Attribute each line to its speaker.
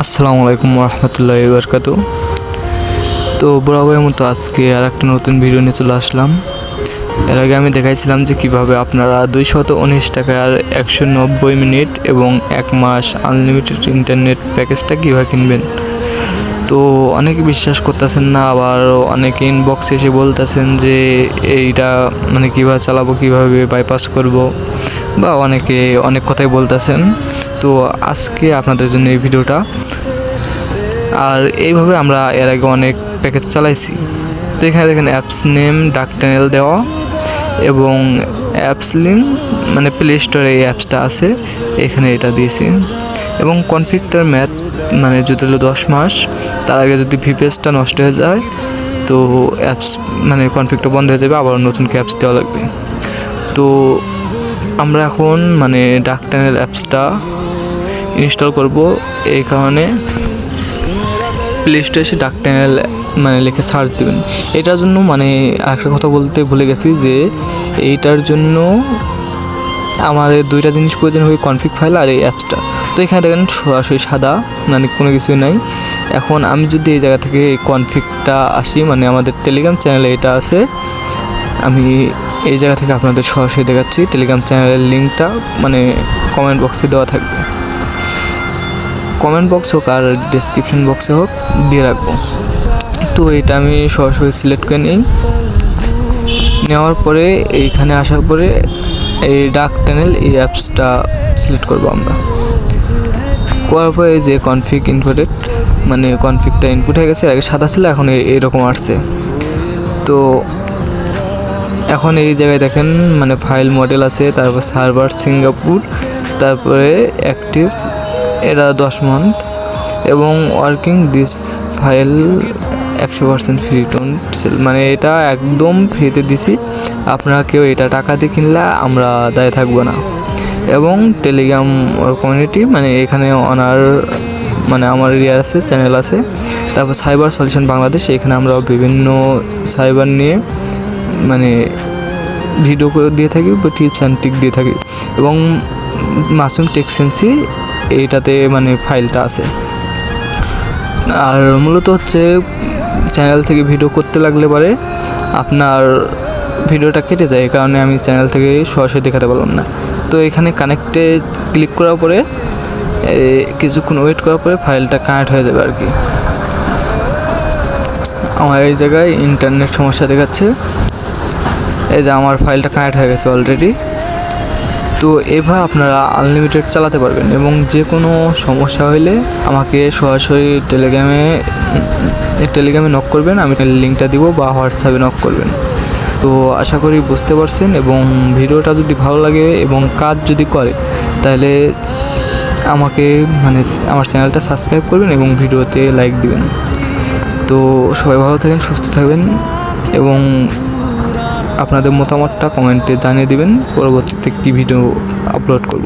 Speaker 1: আসসালামু আলাইকুম রহমতুল্লাহি বারকাতু। তো বরাবরের মতো আজকে আর একটা নতুন ভিডিও নিয়ে চলে আসলাম। এর আগে আমি দেখাইছিলাম যে কিভাবে আপনারা 219 টাকার 190 মিনিট এবং 1 মাস আনলিমিটেড ইন্টারনেট প্যাকেজটা কীভাবে কিনবেন। তো অনেকে বিশ্বাস করতেছেন না, আবার অনেকে ইনবক্সে এসে বলতেছেন যে এইটা মানে কীভাবে চালাবো, কীভাবে বাইপাস করব, বা অনেকে অনেক কথাই বলতেছেন। তো আজকে আপনাদের জন্য এই ভিডিওটা। আর এইভাবে আমরা এর আগে অনেক প্যাকেজ চালাইছি। তো এখানে দেখেন অ্যাপস নেম ডাক টানেল দেওয়া এবং অ্যাপস লিঙ্ক মানে প্লে স্টোরে এই অ্যাপসটা আছে, এখানে এটা দিয়েছি। এবং কনফিগটার ম্যাথ মানে যদি হলো 10 মাস, তার আগে যদি ভিপিএসটা নষ্ট হয়ে যায় তো অ্যাপস মানে কনফিগটা বন্ধ হয়ে যাবে, আবার নতুন অ্যাপস দেওয়া লাগবে। তো আমরা এখন মানে ডাক টানেল অ্যাপসটা ইনস্টল করব। এই কারণে প্লে স্টোরে এসে ডাক টানেল মানে লিখে সার্চ দেবেন। এটার জন্য মানে আরেকটা কথা বলতে ভুলে গেছি যে এইটার জন্য আমাদের দুইটা জিনিস প্রয়োজন হবে, কনফিগ ফাইল আর এই অ্যাপসটা। তো এখানে দেখেন সরাসরি সাদা, মানে কোনো কিছুই নাই। এখন আমি যদি এই জায়গা থেকে এই কনফিগটা আসি, মানে আমাদের টেলিগ্রাম চ্যানেলে এটা আছে, আমি এই জায়গা থেকে আপনাদের সরাসরি দেখাচ্ছি। টেলিগ্রাম চ্যানেলের লিঙ্কটা মানে কমেন্ট বক্সে দেওয়া থাকবে, কমেন্ট বক্স হোক আর ডেসক্রিপশন বক্সে হোক দিয়ে রাখবো। তো এটা আমি সরাসরি সিলেক্ট করে নিই। নেওয়ার পরে এইখানে আসার পরে এই ডাক টানেল এই অ্যাপসটা সিলেক্ট করবো আমরা। করার পরে যে কনফিগ ইনপুটেড মানে কনফিগটা ইনপুট হয়ে গেছে, আগে সাদা ছিল এখন এইরকম আসছে। তো এখন এই জায়গায় দেখেন মানে ফাইল মডেল আছে, তারপর সার্ভার সিঙ্গাপুর, তারপরে অ্যাক্টিভ এটা 10 মান্থ এবং working this file 100% free, don't sell, মানে এটা একদম ফ্রিতে দিছি। আপনারা কেউ এটা টাকা দিয়ে কিনলে আমরা দায় থাকবো না। এবং টেলিগ্রাম কমিউনিটি মানে এখানে অনার মানে আমার এরিয়ার আছে, চ্যানেল আছে। তারপর সাইবার সলিউশন বাংলাদেশ, এখানে আমরা বিভিন্ন সাইবার নিয়ে মানে ভিডিও করে দিয়ে থাকি, টিপস অ্যান্ড ট্রিক দিয়ে থাকি। এবং মাসুম টেকসেন্সি এইটাতে মানে ফাইলটা আছে। আর মূলত হচ্ছে চ্যানেল থেকে ভিডিও করতে লাগলে পরে আপনার ভিডিওটা কেটে যায়, এই কারণে আমি চ্যানেল থেকে সরাসরি দেখাতে পারলাম না। তো এখানে কানেক্টে ক্লিক করার পরে কিছুক্ষণ ওয়েট করার পরে ফাইলটা কানেক্ট হয়ে যাবে আর কি। আমার এই জায়গায় ইন্টারনেট সমস্যা দেখাচ্ছে, এই যে আমার ফাইলটা কানেক্ট হয়ে গেছে অলরেডি। তো এভাবে আপনারা আনলিমিটেড চালাতে পারবেন। এবং যে কোনো সমস্যা হলে আমাকে সরাসরি টেলিগ্রামে নক করবেন, আমি লিঙ্কটা দিব, বা হোয়াটসঅ্যাপে নক করবেন। তো আশা করি বুঝতে পারছেন। এবং ভিডিওটা যদি ভালো লাগে এবং কাজ যদি করে তাহলে আমাকে মানে আমার চ্যানেলটা সাবস্ক্রাইব করবেন এবং ভিডিওতে লাইক দিবেন। তো সবাই ভালো থাকেন, সুস্থ থাকবেন এবং আপনাদের মতামতটা কমেন্টে জানিয়ে দিবেন পরবর্তীতে কী ভিডিও আপলোড করব।